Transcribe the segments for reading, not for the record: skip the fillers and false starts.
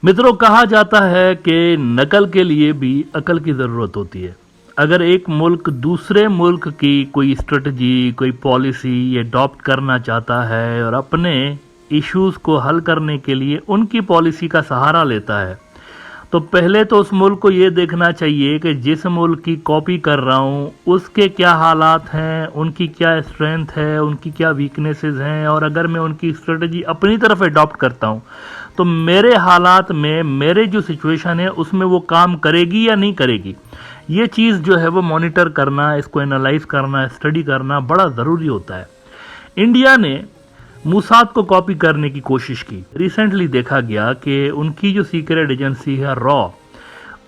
मित्रों, कहा जाता है कि नकल के लिए भी अकल की ज़रूरत होती है। अगर एक मुल्क दूसरे मुल्क की कोई स्ट्रेटजी, कोई पॉलिसी अडॉप्ट करना चाहता है और अपने इश्यूज़ को हल करने के लिए उनकी पॉलिसी का सहारा लेता है, तो पहले तो उस मुल्क को ये देखना चाहिए कि जिस मुल्क की कॉपी कर रहा हूँ उसके क्या हालात हैं, उनकी क्या स्ट्रेंथ है, उनकी क्या वीकनेसेस हैं, और अगर मैं उनकी स्ट्रेटजी अपनी तरफ अडॉप्ट करता हूँ तो मेरे हालात में, मेरे जो सिचुएशन है उसमें वो काम करेगी या नहीं करेगी। ये चीज़ जो है वो मॉनिटर करना, इसको एनालाइज करना, स्टडी करना बड़ा ज़रूरी होता है। इंडिया ने मूसाद को कॉपी करने की कोशिश की। रिसेंटली देखा गया कि उनकी जो सीक्रेट एजेंसी है रॉ,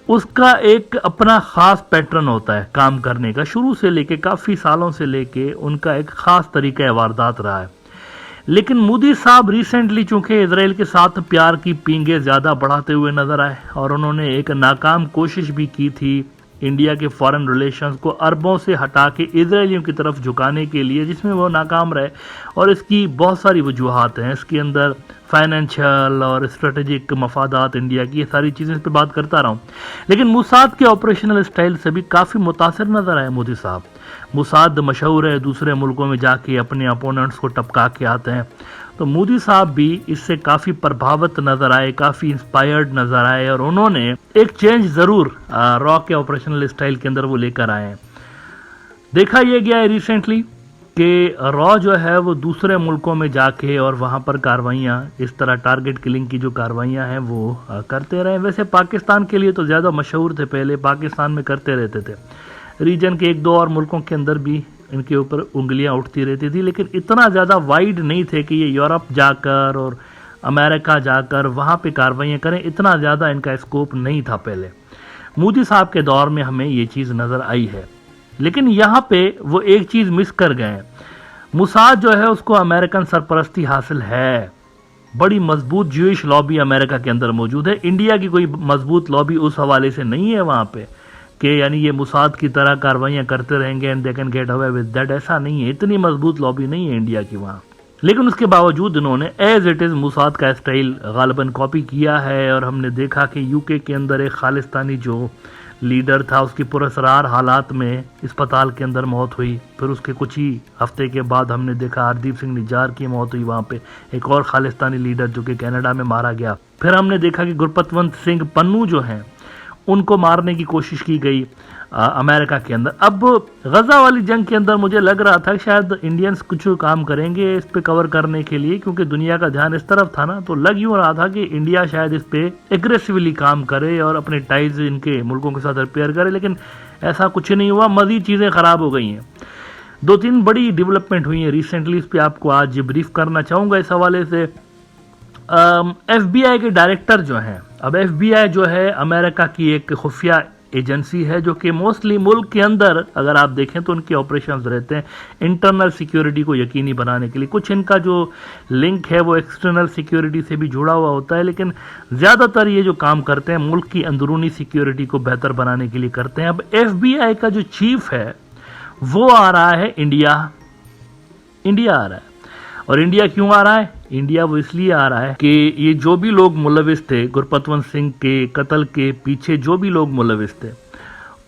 उसका एक अपना ख़ास पैटर्न होता है काम करने का। शुरू से लेके काफ़ी सालों से लेके उनका एक ख़ास तरीका वारदात रहा है। लेकिन मोदी साहब रिसेंटली चूंकि इजराइल के साथ प्यार की पींगे ज़्यादा बढ़ाते हुए नजर आए और उन्होंने एक नाकाम कोशिश भी की थी इंडिया के फॉरेन रिलेशंस को अरबों से हटा के इजराइलियों की तरफ झुकाने के लिए, जिसमें वो नाकाम रहे। और इसकी बहुत सारी वजूहात हैं, इसके अंदर फाइनेंशियल और स्ट्रेटेजिक मफादात इंडिया की, ये सारी चीज़ें इस पर बात करता रहा हूँ। लेकिन मूसाद के ऑपरेशनल स्टाइल से भी काफ़ी मुतासिर नज़र आए मोदी साहब। मूसाद मशहूर है दूसरे मुल्कों में जाके अपने अपोनेंट्स को टपका के आते हैं, तो मोदी साहब भी इससे काफ़ी प्रभावित नज़र आए, काफ़ी इंस्पायर्ड नज़र आए और उन्होंने एक चेंज ज़रूर रॉ के ऑपरेशनल स्टाइल के अंदर वो लेकर आए हैं। देखा यह गया है रिसेंटली कि रॉ जो है वो दूसरे मुल्कों में जाके और वहाँ पर कार्रवाइयाँ, इस तरह टारगेट किलिंग की जो कार्रवाइयाँ हैं वो करते रहे। वैसे पाकिस्तान के लिए तो ज़्यादा मशहूर थे, पहले पाकिस्तान में करते रहते थे, रीजन के एक दो और मुल्कों के अंदर भी इनके ऊपर उंगलियां उठती रहती थी, लेकिन इतना ज़्यादा वाइड नहीं थे कि ये यूरोप जाकर और अमेरिका जाकर वहाँ पे कार्रवाइयाँ करें। इतना ज़्यादा इनका स्कोप नहीं था पहले। मोदी साहब के दौर में हमें ये चीज़ नज़र आई है, लेकिन यहाँ पे वो एक चीज़ मिस कर गए। मूसाद जो है उसको अमेरिकन सरपरस्ती हासिल है, बड़ी मजबूत ज्यूइश लॉबी अमेरिका के अंदर मौजूद है। इंडिया की कोई मजबूत लॉबी उस हवाले से नहीं है वहाँ पे कि यानी ये मूसाद की तरह कार्रवाइयाँ करते रहेंगे and they can get away with that, ऐसा नहीं है। इतनी मजबूत लॉबी नहीं है इंडिया की वहाँ। लेकिन उसके बावजूद इन्होंने एज इट इज़ मूसाद का स्टाइल गालिबन कॉपी किया है और हमने देखा कि यूके के अंदर एक खालिस्तानी जो लीडर था उसकी पुरअसरार हालात में अस्पताल के अंदर मौत हुई। फिर उसके कुछ ही हफ्ते के बाद हमने देखा हरदीप सिंह निज्जार की मौत हुई वहाँ पे, एक और खालिस्तानी लीडर जो कि कनाडा में मारा गया। फिर हमने देखा कि गुरपतवंत सिंह पन्नू जो हैं उनको मारने की कोशिश की गई अमेरिका के अंदर। अब गजा वाली जंग के अंदर मुझे लग रहा था शायद इंडियंस कुछ काम करेंगे इस पे कवर करने के लिए, क्योंकि दुनिया का ध्यान इस तरफ था ना, तो लग यूँ रहा था कि इंडिया शायद इस पे एग्रेसिवली काम करे और अपने टाइज इनके मुल्कों के साथ रिपेयर करे, लेकिन ऐसा कुछ नहीं हुआ। मज़ीद चीज़ें ख़राब हो गई हैं। दो तीन बड़ी डेवलपमेंट हुई हैं रिसेंटली, इस पर आपको आज ब्रीफ करना चाहूँगा इस हवाले से। FBI के डायरेक्टर जो हैं, अब FBI जो है अमेरिका की एक खुफिया एजेंसी है जो कि मोस्टली मुल्क के अंदर अगर आप देखें तो उनके ऑपरेशंस रहते हैं इंटरनल सिक्योरिटी को यकीनी बनाने के लिए। कुछ इनका जो लिंक है वो एक्सटर्नल सिक्योरिटी से भी जुड़ा हुआ होता है, लेकिन ज़्यादातर ये जो काम करते हैं मुल्क की अंदरूनी सिक्योरिटी को बेहतर बनाने के लिए करते हैं। अब FBI का जो चीफ है वो आ रहा है इंडिया आ रहा है। और इंडिया क्यों आ रहा है? इंडिया वो इसलिए आ रहा है कि ये जो भी लोग मुलविस थे गुरपतवंत सिंह के कत्ल के पीछे, जो भी लोग मुलविस थे,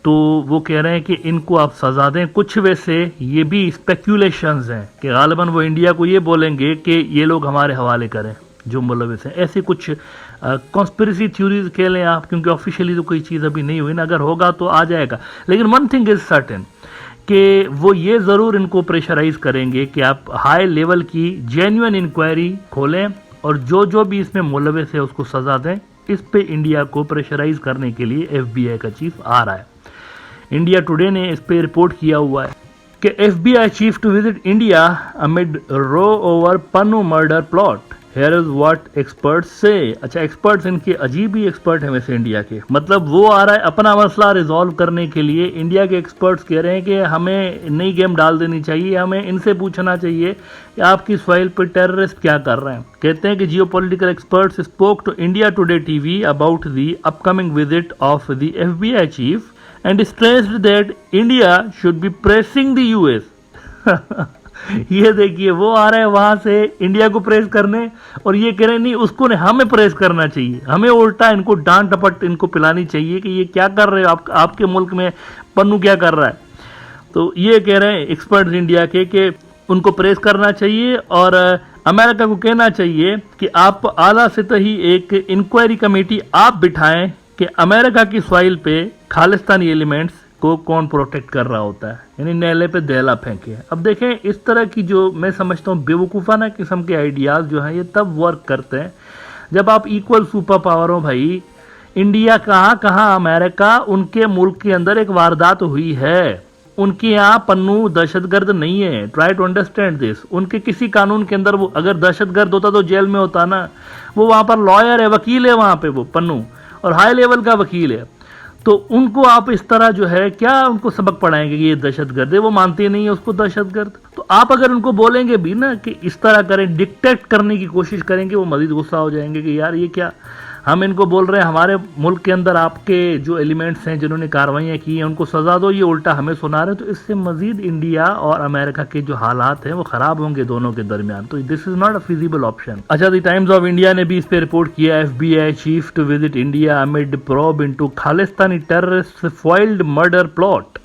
तो वो कह रहे हैं कि इनको आप सजा दें। कुछ वैसे ये भी स्पेक्यूलेशंस हैं कि गालिबन वो इंडिया को ये बोलेंगे कि ये लोग हमारे हवाले करें जो मुलविस हैं। ऐसे कुछ कॉन्स्पिरेसी थ्योरीज कह लें आप, क्योंकि ऑफिशियली तो कोई चीज़ अभी नहीं हुई ना, अगर होगा तो आ जाएगा। लेकिन वन थिंग इज सर्टेन कि वो ये ज़रूर इनको प्रेशराइज करेंगे कि आप हाई लेवल की जेन्युइन इंक्वायरी खोलें और जो भी इसमें मुलविस है उसको सज़ा दें। इस पे इंडिया को प्रेशराइज करने के लिए FBI का चीफ आ रहा है। इंडिया टुडे ने इस पे रिपोर्ट किया हुआ है कि FBI chief to visit India amid row over Pannu murder plot, here is what experts से। अच्छा, एक्सपर्ट्स इनके अजीब ही एक्सपर्ट हैं वैसे इंडिया के, मतलब वो आ रहा है अपना मसला रिजॉल्व करने के लिए। इंडिया के एक्सपर्ट्स कह रहे हैं कि हमें नई गेम डाल देनी चाहिए, हमें इनसे पूछना चाहिए कि आपकी सॉइल पर टेररिस्ट क्या कर रहे हैं। कहते हैं कि geopolitical experts spoke to India Today TV about the upcoming visit of the FBI chief and stressed that India should be pressing the US ये देखिए वो आ रहे हैं वहां से इंडिया को प्रेस करने और ये कह रहे हैं नहीं उसको नहीं हमें प्रेस करना चाहिए, हमें उल्टा इनको डांट टपट इनको पिलानी चाहिए कि ये क्या कर रहे हो आपके मुल्क में पन्नू क्या कर रहा है। तो ये कह रहे हैं एक्सपर्ट्स इंडिया के कि उनको प्रेस करना चाहिए और अमेरिका को कहना चाहिए कि आप आला सतही एक इंक्वायरी कमेटी आप बिठाएं कि अमेरिका की सॉइल पे खालिस्तानी एलिमेंट्स को कौन प्रोटेक्ट कर रहा होता है, यानी नेले पे देला फेंके। अब देखें इस तरह की जो मैं समझता हूँ बेवकूफ़ाना किस्म के आइडियाज़ जो हैं ये तब वर्क करते हैं जब आप इक्वल सुपर पावर हो। भाई इंडिया कहाँ कहाँ अमेरिका उनके मुल्क के अंदर एक वारदात हुई है, उनके यहाँ पन्नू दहशतगर्द नहीं है। Try to understand this. उनके किसी कानून के अंदर वो अगर दहशतगर्द होता तो जेल में होता ना, वो वहाँ पर लॉयर है, वकील है वहाँ पे वो पन्नू, और हाई लेवल का वकील है। तो उनको आप इस तरह जो है क्या उनको सबक पढ़ाएंगे कि ये दहशतगर्द है, वो मानते नहीं है उसको दहशतगर्द। तो आप अगर उनको बोलेंगे भी ना कि इस तरह करें, डिक्टेट करने की कोशिश करेंगे, वो मजीद गुस्सा हो जाएंगे कि यार ये क्या, हम इनको बोल रहे हैं हमारे मुल्क के अंदर आपके जो एलिमेंट्स हैं जिन्होंने कार्रवाइयाँ की हैं उनको सजा दो, ये उल्टा हमें सुना रहे हैं। तो इससे मजीद इंडिया और अमेरिका के जो हालात हैं वो खराब होंगे दोनों के दरमियान। तो this is not a feasible option. अच्छा, द टाइम्स ऑफ इंडिया ने भी इस पर रिपोर्ट किया, FBI chief to visit India amid probe into Khalistani terrorist foiled murder plot.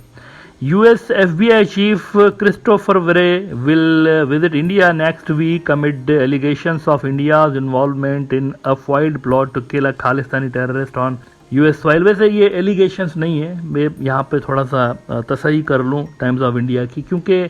US FBI Chief Christopher Wray will visit India next week amid allegations of India's involvement in a foiled plot to kill a Khalistani terrorist on US soil। वैसे ये allegations नहीं है, मैं यहाँ पे थोड़ा सा तसही कर लूँ टाइम्स ऑफ इंडिया की, क्योंकि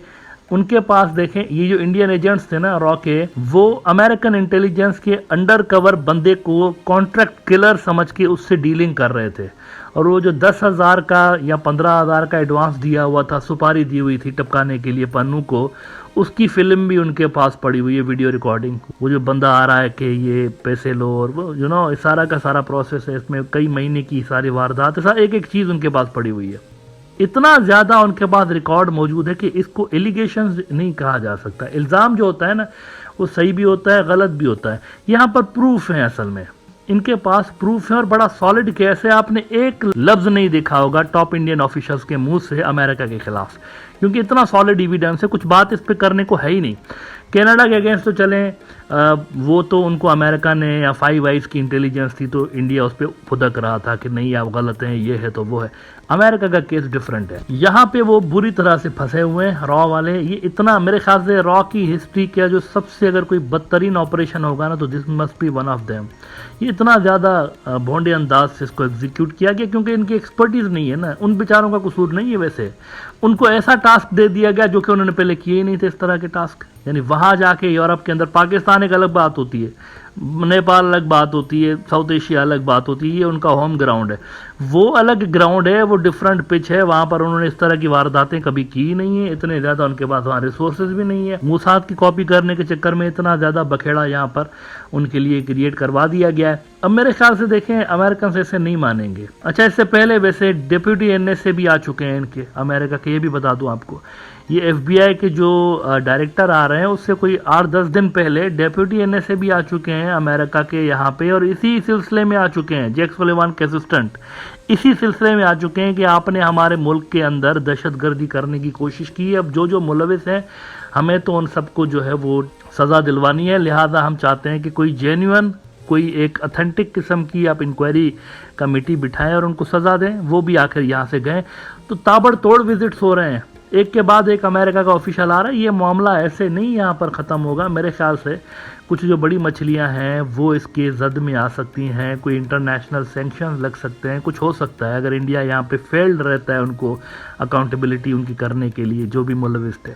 उनके पास देखें ये जो इंडियन एजेंट्स थे ना रॉ के, वो अमेरिकन इंटेलिजेंस के अंडर कवर बंदे को कॉन्ट्रैक्ट किलर समझ के उससे डीलिंग कर रहे थे। और वो जो 10,000 का या 15,000 का एडवांस दिया हुआ था, सुपारी दी हुई थी टपकाने के लिए पन्नू को, उसकी फिल्म भी उनके पास पड़ी हुई है, वीडियो रिकॉर्डिंग। वो जो बंदा आ रहा है कि ये पैसे लो और वो सारा का सारा प्रोसेस है, इसमें कई महीने की सारी वारदात है, एक एक चीज़ उनके पास पड़ी हुई है। इतना ज़्यादा उनके पास रिकॉर्ड मौजूद है कि इसको एलिगेशंस नहीं कहा जा सकता। इल्ज़ाम जो होता है ना वो सही भी होता है, गलत भी होता है। यहाँ पर प्रूफ है, असल में इनके पास प्रूफ है और बड़ा सॉलिड केस है। आपने एक लफ्ज नहीं देखा होगा टॉप इंडियन ऑफिशियल्स के मुंह से अमेरिका के खिलाफ, क्योंकि इतना सॉलिड एविडेंस है, कुछ बात इस पे करने को है ही नहीं। कनाडा के अगेंस्ट तो चलें, वो तो उनको अमेरिका ने या 5 आइज की इंटेलिजेंस थी तो इंडिया उस पर फुदक रहा था कि नहीं आप गलत हैं, ये है तो वो है। अमेरिका का केस डिफरेंट है, यहाँ पे वो बुरी तरह से फंसे हुए हैं रॉ वाले। ये इतना मेरे ख्याल से रॉ की हिस्ट्री का जो सबसे अगर कोई बदतरीन ऑपरेशन होगा ना तो this must be one of them. ये इतना ज़्यादा भोंडे अंदाज से इसको एग्जीक्यूट किया गया क्योंकि इनकी एक्सपर्टीज़ नहीं है ना, उन बेचारों का कसूर नहीं है। वैसे उनको ऐसा टास्क दे दिया गया जो कि उन्होंने पहले किए ही नहीं थे इस तरह के टास्क। यानी वहाँ जाके यूरोप के अंदर, पाकिस्तान एक अलग बात होती है, नेपाल अलग बात होती है, साउथ एशिया अलग बात होती है, ये उनका होम ग्राउंड है, वो अलग ग्राउंड है, वो डिफरेंट पिच है। वहाँ पर उन्होंने इस तरह की वारदातें कभी की नहीं है, इतने ज़्यादा उनके पास वहाँ रिसोर्सेज भी नहीं है। मूसाद की कॉपी करने के चक्कर में इतना ज़्यादा बखेड़ा यहाँ पर उनके लिए क्रिएट करवा दिया गया है। अब मेरे ख्याल से देखें अमेरिकन ऐसे नहीं मानेंगे। अच्छा, इससे पहले वैसे डिप्यूटी NSA भी आ चुके हैं इनके अमेरिका के, ये भी बता दूं आपको। ये FBI के जो डायरेक्टर आ रहे हैं उससे कोई 8-10 दिन पहले डिप्यूटी NSA भी आ चुके हैं अमेरिका के यहाँ पे, और इसी सिलसिले में आ चुके हैं। जैक सुलेवान के असिस्टेंट इसी सिलसिले में आ चुके हैं कि आपने हमारे मुल्क के अंदर दहशतगर्दी करने की कोशिश की है। अब जो मुलविस हैं हमें तो उन सबको जो है वो सज़ा दिलवानी है, लिहाजा हम चाहते हैं कि कोई जेन्युइन, कोई एक ऑथेंटिक किस्म की आप इंक्वायरी कमेटी बिठाएं और उनको सज़ा दें। वो भी आखिर यहाँ से गए तो ताबड़तोड़ विजिट्स हो रहे हैं, एक के बाद एक अमेरिका का ऑफिशियल आ रहा है। ये मामला ऐसे नहीं यहाँ पर ख़त्म होगा। मेरे ख्याल से कुछ जो बड़ी मछलियाँ हैं वो इसके जद में आ सकती हैं, कोई इंटरनेशनल सैंक्शन लग सकते हैं, कुछ हो सकता है अगर इंडिया यहाँ पे फेल्ड रहता है उनको अकाउंटेबिलिटी उनकी करने के लिए जो भी मुलविस थे।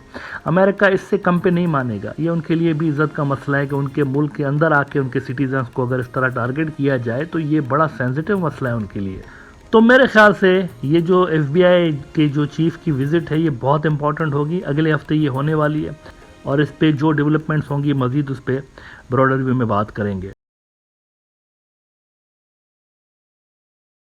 अमेरिका इससे कम पे नहीं मानेगा। ये उनके लिए भी इज़्ज़त का मसला है कि उनके मुल्क के अंदर आके उनके सिटीजन्स को अगर इस तरह टारगेट किया जाए तो ये बड़ा सेंसिटिव मसला है उनके लिए। तो मेरे ख्याल से ये जो FBI के जो चीफ़ की विज़िट है ये बहुत इंपॉर्टेंट होगी। अगले हफ्ते ये होने वाली है और इस पे जो डेवलपमेंट्स होंगी मज़ीद उस पर ब्रॉडर व्यू में बात करेंगे।